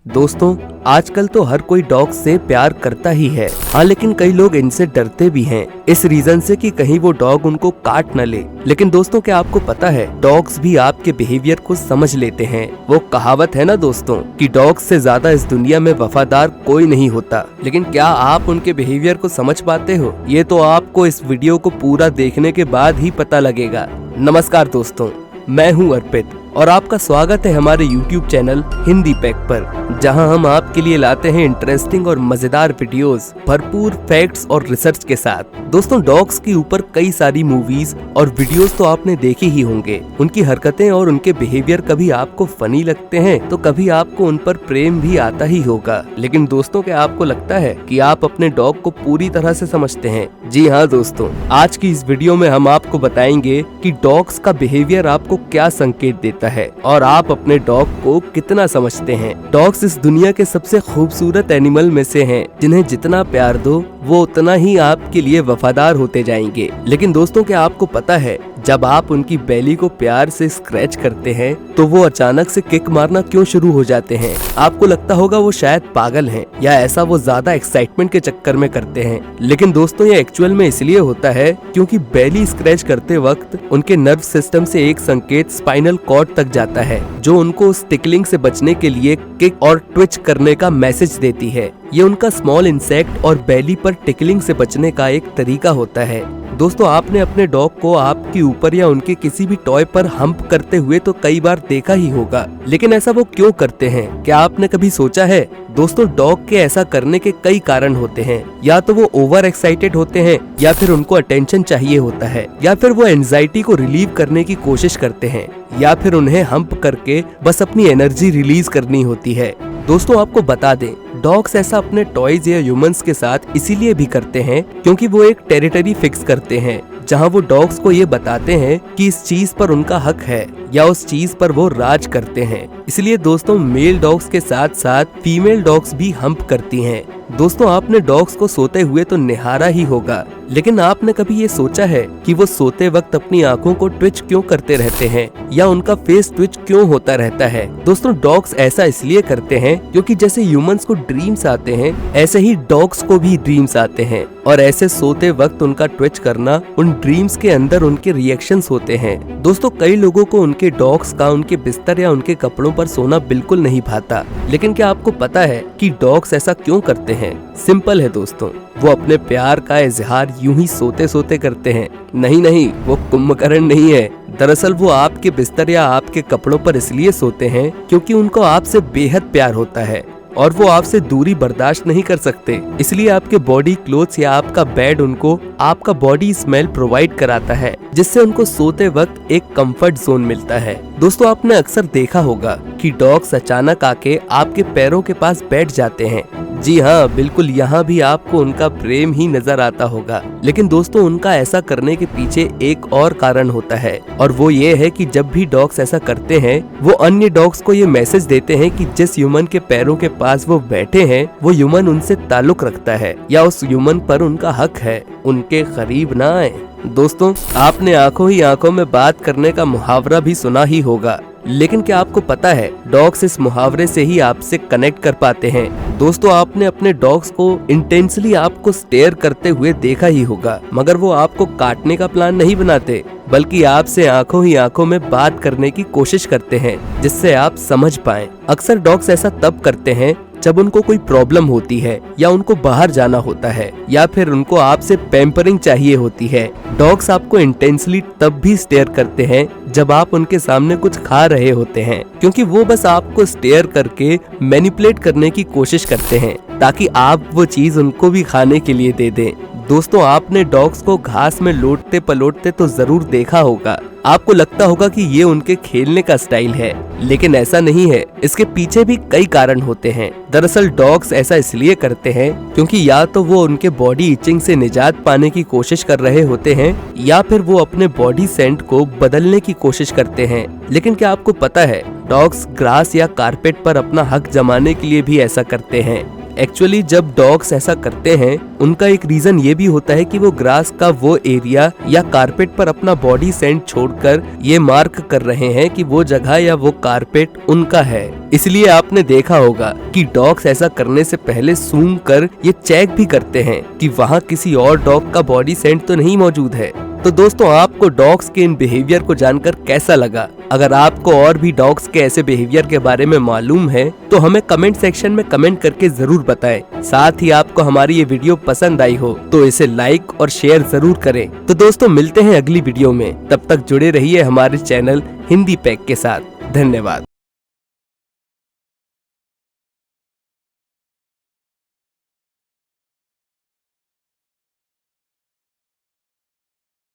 दोस्तों, आजकल तो हर कोई डॉग्स से प्यार करता ही है। हाँ, लेकिन कई लोग इनसे डरते भी हैं, इस रीजन से कि कहीं वो डॉग उनको काट न ले। लेकिन दोस्तों, क्या आपको पता है डॉग्स भी आपके बिहेवियर को समझ लेते हैं। वो कहावत है ना दोस्तों कि डॉग्स से ज्यादा इस दुनिया में वफादार कोई नहीं होता। लेकिन क्या आप उनके बिहेवियर को समझ पाते हो? ये तो आपको इस वीडियो को पूरा देखने के बाद ही पता लगेगा। नमस्कार दोस्तों, मैं हूँ अर्पित और आपका स्वागत है हमारे YouTube चैनल हिंदी पैक पर, जहां हम आपके लिए लाते हैं इंटरेस्टिंग और मजेदार वीडियोस भरपूर फैक्ट्स और रिसर्च के साथ। दोस्तों, डॉग्स के ऊपर कई सारी मूवीज और वीडियोस तो आपने देखे ही होंगे। उनकी हरकतें और उनके बिहेवियर कभी आपको फनी लगते हैं तो कभी आपको उन पर प्रेम भी आता ही होगा। लेकिन दोस्तों, क्या आपको लगता है कि आप अपने डॉग को पूरी तरह से समझते हैं? जी हाँ दोस्तों, आज की इस वीडियो में हम आपको बताएंगे कि डॉग्स का बिहेवियर आपको क्या संकेत देता है और आप अपने डॉग को कितना समझते हैं। डॉग्स इस दुनिया के सबसे खूबसूरत एनिमल में से हैं, जिन्हें जितना प्यार दो वो उतना ही आपके लिए वफादार होते जाएंगे। लेकिन दोस्तों, क्या आपको पता है जब आप उनकी बेली को प्यार से स्क्रैच करते हैं तो वो अचानक से किक मारना क्यों शुरू हो जाते हैं? आपको लगता होगा वो शायद पागल हैं या ऐसा वो ज्यादा एक्साइटमेंट के चक्कर में करते हैं। लेकिन दोस्तों, ये एक्चुअल में इसलिए होता है क्योंकि बेली स्क्रैच करते वक्त उनके नर्व सिस्टम से एक संकेत स्पाइनल कॉर्ड तक जाता है, जो उनको उस टिकलिंग से बचने के लिए किक और ट्विच करने का मैसेज देती है। ये उनका स्मॉल इंसेक्ट और बेली पर टिकलिंग से बचने का एक तरीका होता है। दोस्तों, आपने अपने डॉग को आपके ऊपर या उनके किसी भी टॉय पर हम्प करते हुए तो कई बार देखा ही होगा। लेकिन ऐसा वो क्यों करते हैं? क्या आपने कभी सोचा है? दोस्तों, डॉग के ऐसा करने के कई कारण होते हैं। या तो वो ओवर एक्साइटेड होते हैं, या फिर उनको अटेंशन चाहिए होता है, या फिर वो एंजाइटी को रिलीव करने की कोशिश करते हैं, या फिर उन्हें हम्प करके बस अपनी एनर्जी रिलीज करनी होती है। दोस्तों, आपको बता दें, डॉग्स ऐसा अपने टॉयज या ह्यूमंस के साथ इसीलिए भी करते हैं क्योंकि वो एक टेरिटरी फिक्स करते हैं, जहां वो डॉग्स को ये बताते हैं कि इस चीज पर उनका हक है या उस चीज पर वो राज करते हैं। इसलिए दोस्तों, मेल डॉग्स के साथ साथ फीमेल डॉग्स भी हम्प करती हैं। दोस्तों, आपने डॉग्स को सोते हुए तो निहारा ही होगा, लेकिन आपने कभी ये सोचा है कि वो सोते वक्त अपनी आंखों को ट्विच क्यों करते रहते हैं या उनका फेस ट्विच क्यों होता रहता है? दोस्तों, डॉग्स ऐसा इसलिए करते हैं क्योंकि जैसे ह्यूमंस को ड्रीम्स आते हैं, ऐसे ही डॉग्स को भी ड्रीम्स आते हैं, और ऐसे सोते वक्त उनका ट्विच करना उन ड्रीम्स के अंदर उनके रिएक्शंस होते हैं। दोस्तों, कई लोगों को उनके डॉग्स का उनके बिस्तर या उनके कपड़ों पर सोना बिल्कुल नहीं भाता। लेकिन क्या आपको पता है कि डॉग्स ऐसा क्यों करते हैं? सिंपल है दोस्तों, वो अपने प्यार का इजहार यूं ही सोते सोते करते हैं। नहीं, वो कुंभकर्ण नहीं है। दरअसल वो आपके बिस्तर या आपके कपड़ों पर इसलिए सोते हैं क्योंकि उनको आपसे बेहद प्यार होता है और वो आपसे दूरी बर्दाश्त नहीं कर सकते। इसलिए आपके बॉडी क्लोथ्स या आपका बेड उनको आपका बॉडी स्मेल प्रोवाइड कराता है, जिससे उनको सोते वक्त एक कंफर्ट जोन मिलता है। दोस्तों, आपने अक्सर देखा होगा कि डॉग्स अचानक आके आपके पैरों के पास बैठ जाते हैं। जी हाँ, बिल्कुल, यहाँ भी आपको उनका प्रेम ही नजर आता होगा। लेकिन दोस्तों, उनका ऐसा करने के पीछे एक और कारण होता है, और वो ये है कि जब भी डॉग्स ऐसा करते हैं, वो अन्य डॉग्स को ये मैसेज देते हैं कि जिस ह्यूमन के पैरों के पास वो बैठे हैं, वो ह्यूमन उनसे ताल्लुक रखता है या उस ह्यूमन पर उनका हक है, उनके करीब ना आए। दोस्तों, आपने आंखों ही आंखों में बात करने का मुहावरा भी सुना ही होगा, लेकिन क्या आपको पता है डॉग्स इस मुहावरे से ही आपसे कनेक्ट कर पाते हैं। दोस्तों, आपने अपने डॉग्स को इंटेंसली आपको स्टेयर करते हुए देखा ही होगा, मगर वो आपको काटने का प्लान नहीं बनाते, बल्कि आपसे आंखों ही आंखों में बात करने की कोशिश करते हैं, जिससे आप समझ पाएं। अक्सर डॉग्स ऐसा तब करते हैं जब उनको कोई प्रॉब्लम होती है, या उनको बाहर जाना होता है, या फिर उनको आपसे पैम्परिंग चाहिए होती है। डॉग्स आपको इंटेंसली तब भी स्टेयर करते हैं जब आप उनके सामने कुछ खा रहे होते हैं, क्योंकि वो बस आपको स्टेयर करके मैनिपुलेट करने की कोशिश करते हैं ताकि आप वो चीज उनको भी खाने के लिए दे दें। दोस्तों, आपने डॉग्स को घास में लोटते पलोटते तो जरूर देखा होगा। आपको लगता होगा कि ये उनके खेलने का स्टाइल है, लेकिन ऐसा नहीं है। इसके पीछे भी कई कारण होते हैं। दरअसल डॉग्स ऐसा इसलिए करते हैं क्योंकि या तो वो उनके बॉडी इचिंग से निजात पाने की कोशिश कर रहे होते हैं, या फिर वो अपने बॉडी सेंट को बदलने की कोशिश करते हैं। लेकिन क्या आपको पता है डॉग्स ग्रास या कारपेट पर अपना हक जमाने के लिए भी ऐसा करते हैं? एक्चुअली जब डॉग्स ऐसा करते हैं उनका एक रीजन ये भी होता है कि वो ग्रास का वो एरिया या कारपेट पर अपना बॉडी सेंट छोड़कर ये मार्क कर रहे हैं कि वो जगह या वो कारपेट उनका है। इसलिए आपने देखा होगा कि डॉग्स ऐसा करने से पहले सूंघ कर ये चेक भी करते हैं कि वहाँ किसी और डॉग का बॉडी सेंट तो नहीं मौजूद है। तो दोस्तों, आपको डॉग्स के इन बिहेवियर को जानकर कैसा लगा? अगर आपको और भी डॉग्स के ऐसे बिहेवियर के बारे में मालूम है तो हमें कमेंट सेक्शन में कमेंट करके जरूर बताएं। साथ ही आपको हमारी ये वीडियो पसंद आई हो तो इसे लाइक और शेयर जरूर करें। तो दोस्तों, मिलते हैं अगली वीडियो में। तब तक जुड़े रहिए हमारे चैनल हिंदी पैक के साथ। धन्यवाद।